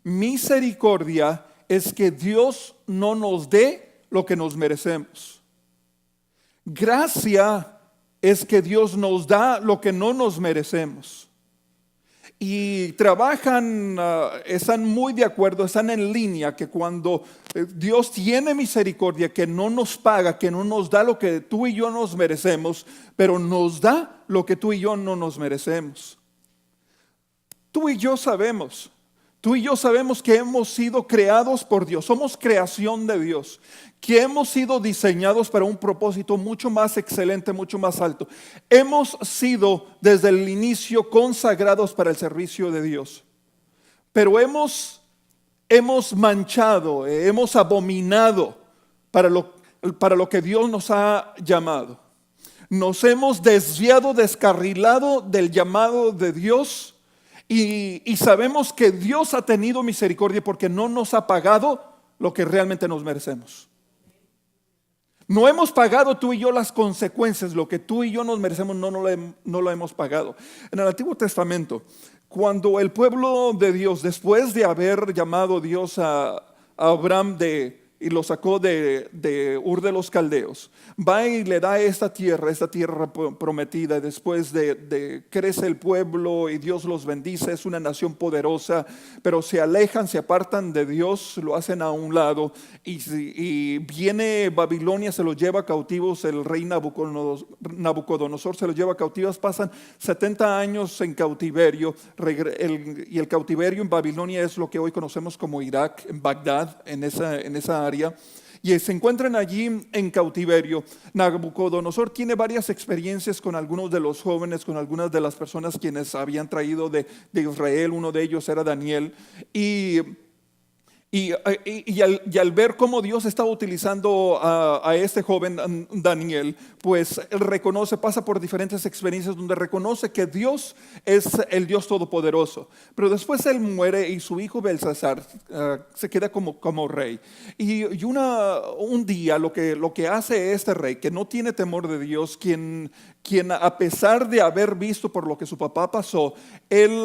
Misericordia es que Dios no nos dé lo que nos merecemos. Gracia es que Dios nos da lo que no nos merecemos. Y trabajan, están muy de acuerdo, están en línea que cuando Dios tiene misericordia, que no nos paga, que no nos da lo que tú y yo nos merecemos, pero nos da lo que tú y yo no nos merecemos. Tú y yo sabemos que hemos sido creados por Dios, somos creación de Dios, que hemos sido diseñados para un propósito mucho más excelente, mucho más alto. Hemos sido desde el inicio consagrados para el servicio de Dios, pero hemos manchado, hemos abominado para lo que Dios nos ha llamado. Nos hemos desviado, descarrilado del llamado de Dios. Y sabemos que Dios ha tenido misericordia porque no nos ha pagado lo que realmente nos merecemos. No hemos pagado tú y yo las consecuencias, lo que tú y yo nos merecemos no lo hemos pagado. En el Antiguo Testamento, cuando el pueblo de Dios, después de haber llamado Dios a Abraham y lo sacó de Ur de los Caldeos, va y le da esta tierra prometida. Después crece el pueblo y Dios los bendice, es una nación poderosa, pero se alejan, se apartan de Dios, lo hacen a un lado y viene Babilonia, se los lleva cautivos, el rey Nabucodonosor se los lleva cautivos, pasan 70 años en cautiverio, y el cautiverio en Babilonia es lo que hoy conocemos como Irak, en Bagdad, en esa área, y se encuentran allí en cautiverio. Nabucodonosor tiene varias experiencias con algunos de los jóvenes, con algunas de las personas quienes habían traído de Israel. Uno de ellos era Daniel, y al ver cómo Dios estaba utilizando a este joven Daniel, pues él reconoce, pasa por diferentes experiencias donde reconoce que Dios es el Dios todopoderoso. Pero después él muere y su hijo Belsasar se queda como rey. Y un día lo que hace este rey, que no tiene temor de Dios, quien a pesar de haber visto por lo que su papá pasó, él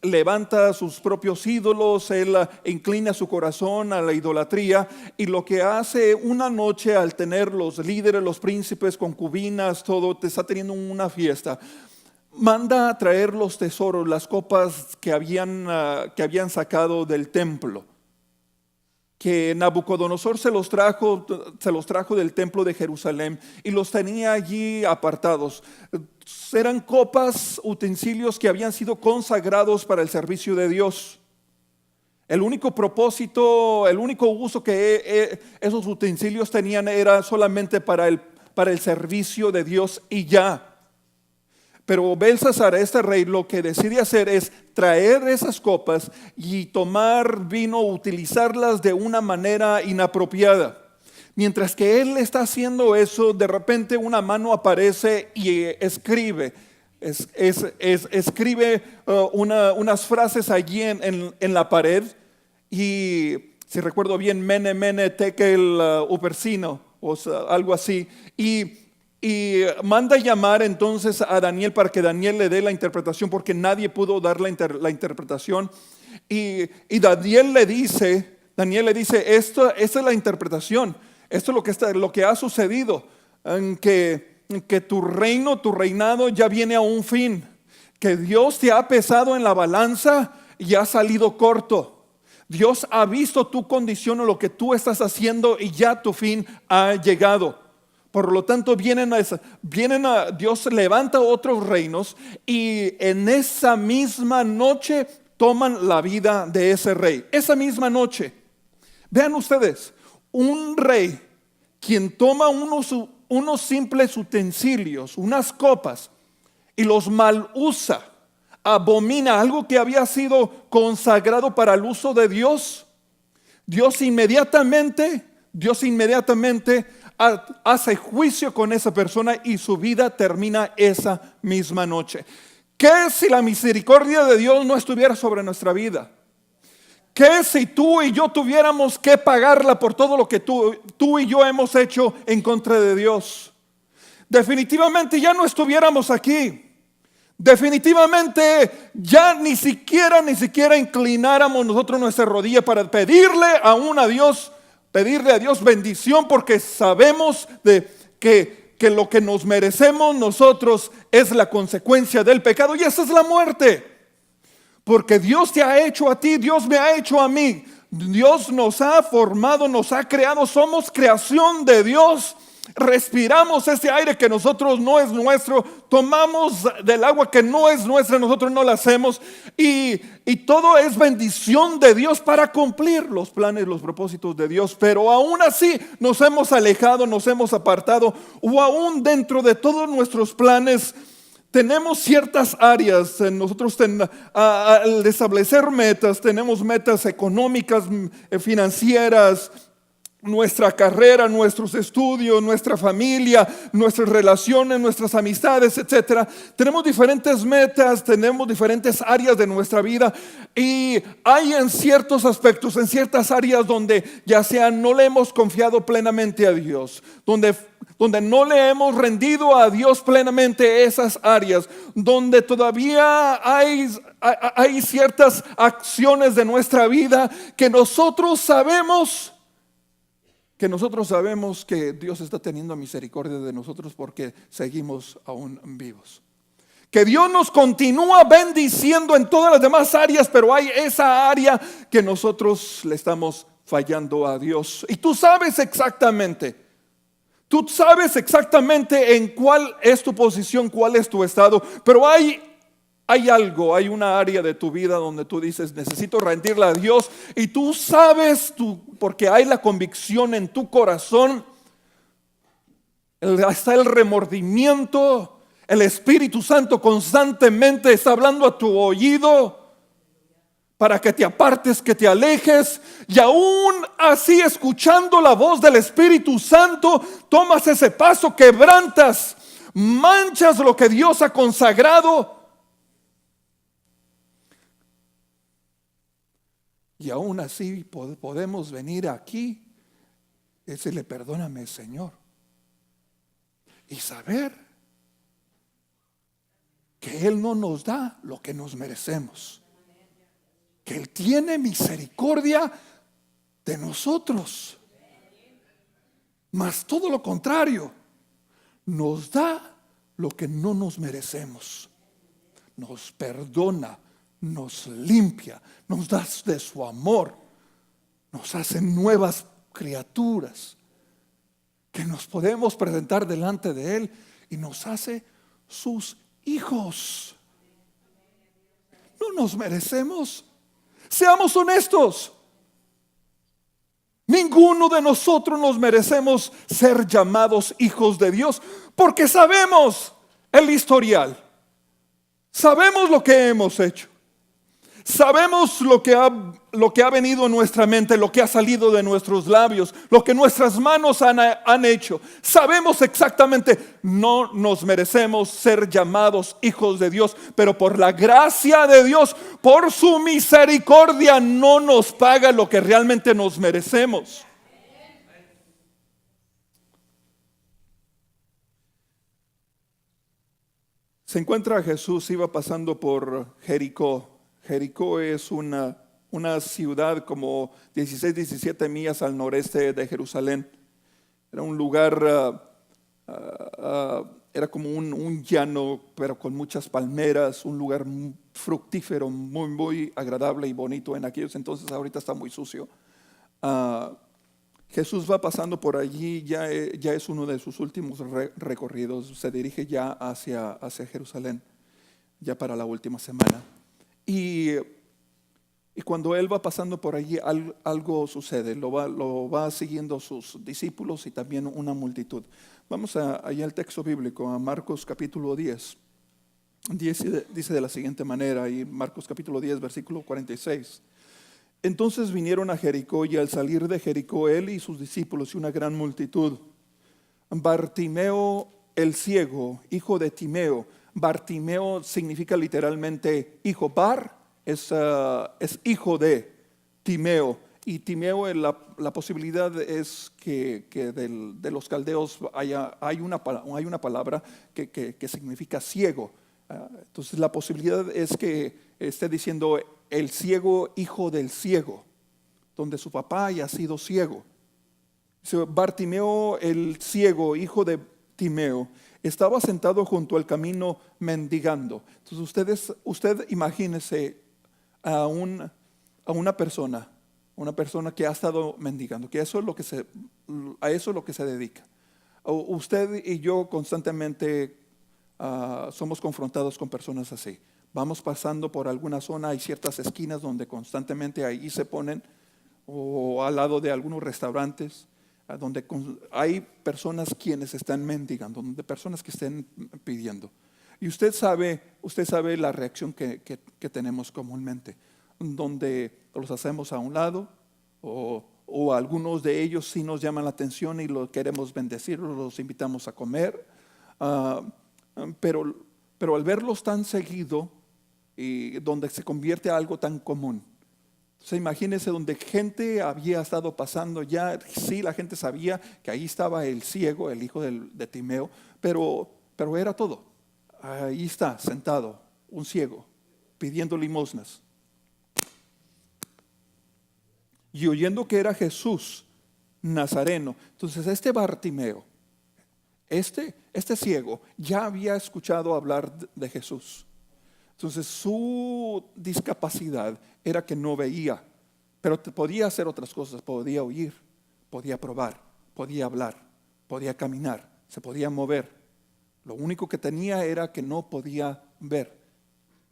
levanta sus propios ídolos, él inclina su corazón a la idolatría, y lo que hace una noche, al tener los líderes, los príncipes, concubinas, todo, te está teniendo una fiesta, manda a traer los tesoros, las copas que habían sacado del templo, que Nabucodonosor se los trajo del templo de Jerusalén y los tenía allí apartados. Eran copas, utensilios que habían sido consagrados para el servicio de Dios. El único propósito, el único uso que esos utensilios tenían era solamente para el servicio de Dios y ya. Pero Belsasar, este rey, lo que decide hacer es traer esas copas y tomar vino, utilizarlas de una manera inapropiada. Mientras que él está haciendo eso, de repente una mano aparece y escribe unas frases allí en la pared. Y si recuerdo bien, Mene, Mene, Tekel, Upersino, o sea, algo así. Y manda llamar entonces a Daniel para que Daniel le dé la interpretación, porque nadie pudo dar la interpretación. Y Daniel le dice, esta es la interpretación, esto es lo que ha sucedido, en que tu reinado ya viene a un fin, que Dios te ha pesado en la balanza y ha salido corto. Dios ha visto tu condición o lo que tú estás haciendo y ya tu fin ha llegado. Por lo tanto, Dios levanta otros reinos y en esa misma noche toman la vida de ese rey. Esa misma noche. Vean ustedes, un rey quien toma unos simples utensilios, unas copas, y los mal usa, abomina algo que había sido consagrado para el uso de Dios. Dios inmediatamente hace juicio con esa persona y su vida termina esa misma noche. ¿Qué si la misericordia de Dios no estuviera sobre nuestra vida? ¿Qué si tú y yo tuviéramos que pagarla por todo lo que tú y yo hemos hecho en contra de Dios? Definitivamente ya no estuviéramos aquí. definitivamente ya ni siquiera inclináramos nosotros nuestra rodilla para pedirle a Dios bendición, porque sabemos que lo que nos merecemos nosotros es la consecuencia del pecado, y esa es la muerte. Porque Dios te ha hecho a ti, Dios me ha hecho a mí. Dios nos ha formado, nos ha creado, somos creación de Dios. Respiramos ese aire que nosotros no es nuestro, tomamos del agua que no es nuestra, nosotros no la hacemos, y todo es bendición de Dios para cumplir los planes, los propósitos de Dios. Pero aún así nos hemos alejado, nos hemos apartado, o aún dentro de todos nuestros planes tenemos ciertas áreas. Nosotros al establecer metas, tenemos metas económicas, financieras, nuestra carrera, nuestros estudios, nuestra familia, nuestras relaciones, nuestras amistades, etcétera. Tenemos diferentes metas, tenemos diferentes áreas de nuestra vida, y hay en ciertos aspectos, en ciertas áreas donde ya sea no le hemos confiado plenamente a Dios, donde no le hemos rendido a Dios plenamente esas áreas, donde todavía hay ciertas acciones de nuestra vida que nosotros sabemos que Dios está teniendo misericordia de nosotros porque seguimos aún vivos. Que Dios nos continúa bendiciendo en todas las demás áreas, pero hay esa área que nosotros le estamos fallando a Dios. Y tú sabes exactamente en cuál es tu posición, cuál es tu estado, pero hay una área de tu vida donde tú dices, necesito rendirla a Dios, y tú sabes, porque hay la convicción en tu corazón, está el remordimiento, el Espíritu Santo constantemente está hablando a tu oído para que te apartes, que te alejes, y aún así, escuchando la voz del Espíritu Santo, tomas ese paso, quebrantas, manchas lo que Dios ha consagrado. Y aún así podemos venir aquí y decirle, perdóname, Señor, y saber que Él no nos da lo que nos merecemos, que Él tiene misericordia de nosotros, mas todo lo contrario, nos da lo que no nos merecemos, nos perdona, nos limpia, nos da de su amor, nos hace nuevas criaturas que nos podemos presentar delante de Él, y nos hace sus hijos. No nos merecemos. Seamos honestos. Ninguno de nosotros nos merecemos ser llamados hijos de Dios, porque sabemos el historial, sabemos lo que hemos hecho. Sabemos lo que ha venido en nuestra mente, lo que ha salido de nuestros labios, lo que nuestras manos han hecho. Sabemos exactamente, no nos merecemos ser llamados hijos de Dios, pero por la gracia de Dios, por su misericordia, no nos paga lo que realmente nos merecemos. Se encuentra Jesús, iba pasando por Jericó. Jericó es una ciudad como 16, 17 millas al noreste de Jerusalén. Era un lugar, era como un llano, pero con muchas palmeras, un lugar fructífero, muy, muy agradable y bonito en aquellos entonces. Ahorita está muy sucio. Jesús va pasando por allí, ya es uno de sus últimos recorridos. Se dirige ya hacia Jerusalén, ya para la última semana. Y cuando Él va pasando por allí, algo sucede. Lo va siguiendo sus discípulos y también una multitud. Vamos allá al texto bíblico, a Marcos capítulo 10. Dice de la siguiente manera, y Marcos capítulo 10, versículo 46. Entonces vinieron a Jericó, y al salir de Jericó, Él y sus discípulos y una gran multitud, Bartimeo el ciego, hijo de Timeo. Bartimeo significa literalmente hijo. Bar es hijo de Timeo. Y Timeo, la posibilidad es que de los caldeos hay una palabra que significa ciego. Entonces la posibilidad es que esté diciendo el ciego hijo del ciego, donde su papá haya sido ciego. Bartimeo, el ciego, hijo de Timeo, estaba sentado junto al camino mendigando. Entonces usted imagínese a una persona que ha estado mendigando, que a eso es lo que se dedica. Usted y yo constantemente somos confrontados con personas así. Vamos pasando por alguna zona, hay ciertas esquinas donde constantemente ahí se ponen, o al lado de algunos restaurantes, donde hay personas quienes están mendigando, donde personas que estén pidiendo. Y usted sabe la reacción que tenemos comúnmente, donde los hacemos a un lado, o algunos de ellos sí nos llaman la atención y los queremos bendecir, los invitamos a comer, pero al verlos tan seguido y donde se convierte a algo tan común. Entonces imagínense donde gente había estado pasando ya, sí, la gente sabía que ahí estaba el ciego, el hijo de Timeo, pero era todo. Ahí está, sentado, un ciego, pidiendo limosnas. Y oyendo que era Jesús Nazareno. Entonces este Bartimeo, este ciego, ya había escuchado hablar de Jesús. Entonces su discapacidad era que no veía, pero podía hacer otras cosas, podía oír, podía probar, podía hablar, podía caminar, se podía mover. Lo único que tenía era que no podía ver.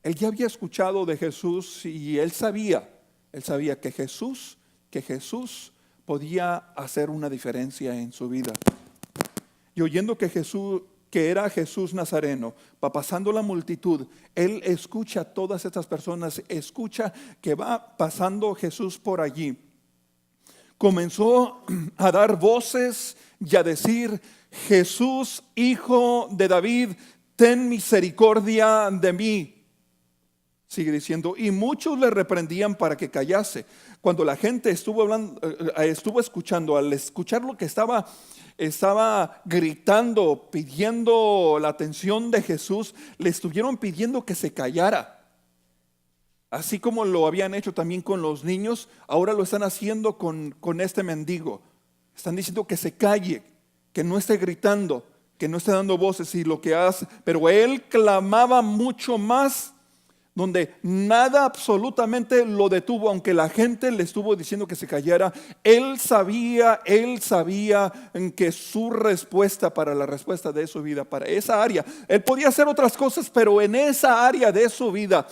Él ya había escuchado de Jesús y él sabía que Jesús podía hacer una diferencia en su vida. Y oyendo que era Jesús Nazareno, va pasando la multitud, él escucha a todas estas personas, escucha que va pasando Jesús por allí. Comenzó a dar voces y a decir: Jesús, hijo de David, ten misericordia de mí. Sigue diciendo, y muchos le reprendían para que callase. Cuando la gente estuvo escuchando, al escuchar lo que estaba gritando, pidiendo la atención de Jesús, le estuvieron pidiendo que se callara. Así como lo habían hecho también con los niños, ahora lo están haciendo con este mendigo. Están diciendo que se calle, que no esté gritando, que no esté dando voces y lo que hace. Pero él clamaba mucho más, donde nada absolutamente lo detuvo, aunque la gente le estuvo diciendo que se callara. Él sabía que su respuesta, para la respuesta de su vida, para esa área, él podía hacer otras cosas, pero en esa área de su vida,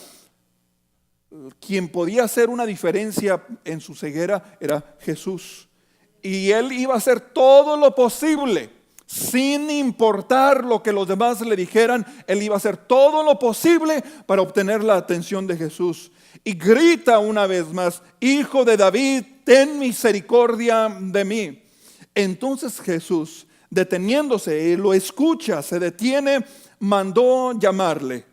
quien podía hacer una diferencia en su ceguera era Jesús. Y él iba a hacer todo lo posible, sin importar lo que los demás le dijeran. Él iba a hacer todo lo posible para obtener la atención de Jesús. Y grita una vez más: Hijo de David, ten misericordia de mí. Entonces Jesús, deteniéndose, lo escucha, se detiene, mandó llamarle.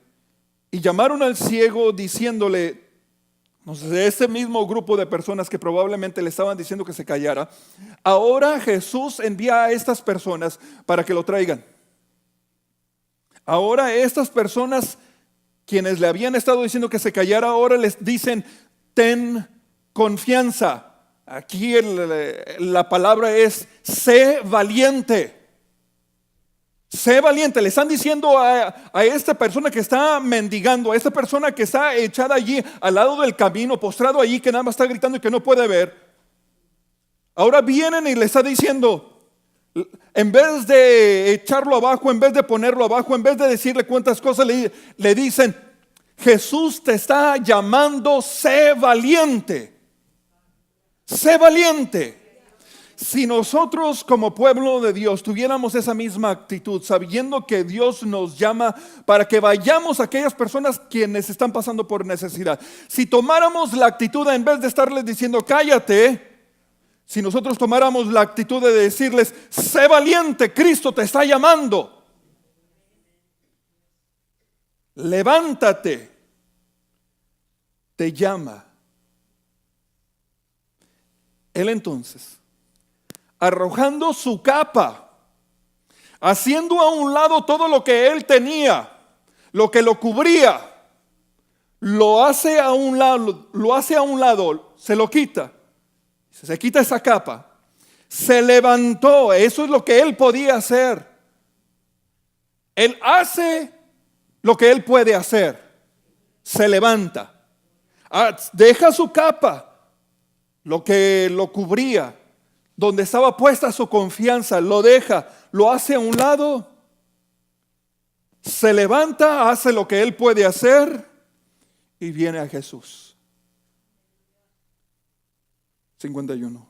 Y llamaron al ciego diciéndole, entonces, ese mismo grupo de personas que probablemente le estaban diciendo que se callara, ahora Jesús envía a estas personas para que lo traigan. Ahora estas personas, quienes le habían estado diciendo que se callara, ahora les dicen: ten confianza. Aquí la palabra es: sé valiente. Sé valiente. Le están diciendo a esta persona que está mendigando, a esta persona que está echada allí al lado del camino, postrado allí, que nada más está gritando y que no puede ver. Ahora vienen y le está diciendo, en vez de echarlo abajo, en vez de ponerlo abajo, en vez de decirle cuántas cosas, le dicen: Jesús te está llamando, sé valiente. Sé valiente. Si nosotros como pueblo de Dios tuviéramos esa misma actitud, sabiendo que Dios nos llama para que vayamos a aquellas personas quienes están pasando por necesidad, si tomáramos la actitud, en vez de estarles diciendo cállate, si nosotros tomáramos la actitud de decirles: sé valiente, Cristo te está llamando, levántate, te llama. Él entonces, arrojando su capa, haciendo a un lado todo lo que él tenía, lo que lo cubría, lo hace a un lado, se lo quita, se quita esa capa, se levantó. Eso es lo que él podía hacer. Él hace lo que él puede hacer, se levanta, deja su capa, lo que lo cubría, donde estaba puesta su confianza, lo deja, lo hace a un lado, se levanta, hace lo que él puede hacer y viene a Jesús. 51.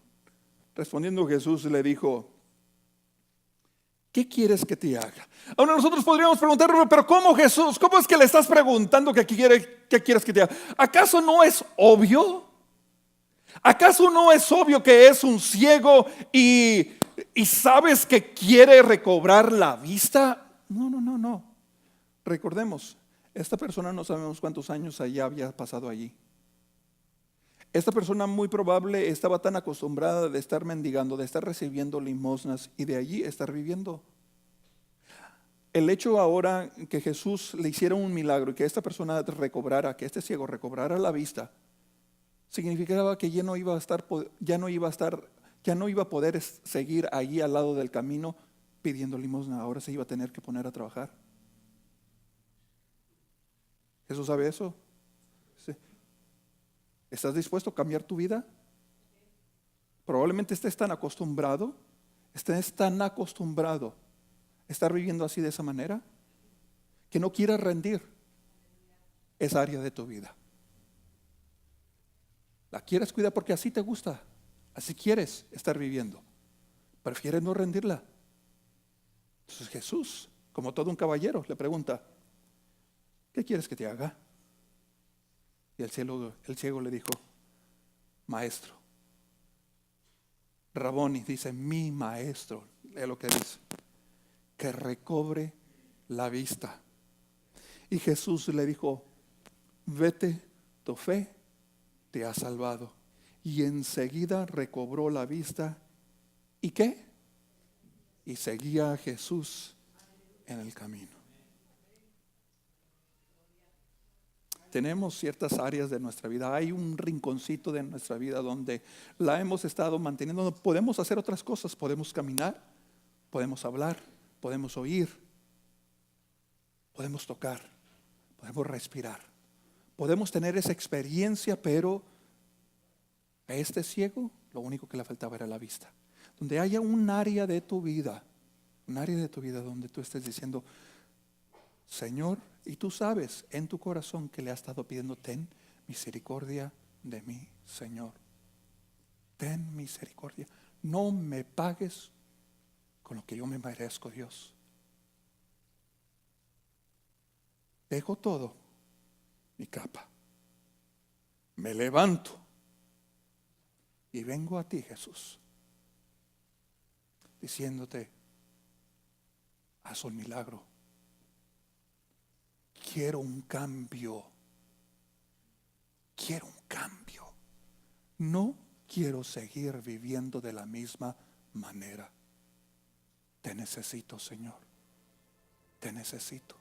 Respondiendo Jesús le dijo: ¿qué quieres que te haga? Ahora nosotros podríamos preguntarle, pero ¿cómo, Jesús? ¿Cómo es que le estás preguntando qué quieres que te haga? ¿Acaso no es obvio? ¿Acaso no es obvio que es un ciego y sabes que quiere recobrar la vista? No. Recordemos, esta persona no sabemos cuántos años allá había pasado allí. Esta persona muy probable estaba tan acostumbrada de estar mendigando, de estar recibiendo limosnas y de allí estar viviendo. El hecho ahora que Jesús le hiciera un milagro y que esta persona recobrara, que este ciego recobrara la vista, significaba que ya no iba a poder seguir allí al lado del camino pidiendo limosna. Ahora se iba a tener que poner a trabajar. ¿Jesús sabe eso? Sí. ¿Estás dispuesto a cambiar tu vida? Probablemente estés tan acostumbrado a estar viviendo así de esa manera que no quieras rendir esa área de tu vida. La quieres cuidar porque así te gusta, así quieres estar viviendo. Prefieres no rendirla. Entonces Jesús, como todo un caballero, le pregunta: ¿qué quieres que te haga? Y el ciego le dijo: maestro. Raboni dice: mi maestro. Lee lo que dice: que recobre la vista. Y Jesús le dijo: vete, tu fe te ha salvado. Y enseguida recobró la vista. ¿Y qué? Y seguía a Jesús en el camino. Tenemos ciertas áreas de nuestra vida, hay un rinconcito de nuestra vida donde la hemos estado manteniendo. Podemos hacer otras cosas, podemos caminar, podemos hablar, podemos oír, podemos tocar, podemos respirar, podemos tener esa experiencia, pero a este ciego lo único que le faltaba era la vista. Donde haya un área de tu vida donde tú estés diciendo: Señor, y tú sabes en tu corazón que le has estado pidiendo: ten misericordia de mí, Señor. Ten misericordia. No me pagues con lo que yo me merezco, Dios. Dejo todo, mi capa. Me levanto y vengo a ti, Jesús, diciéndote: haz un milagro. Quiero un cambio. Quiero un cambio. No quiero seguir viviendo de la misma manera. Te necesito, Señor. Te necesito.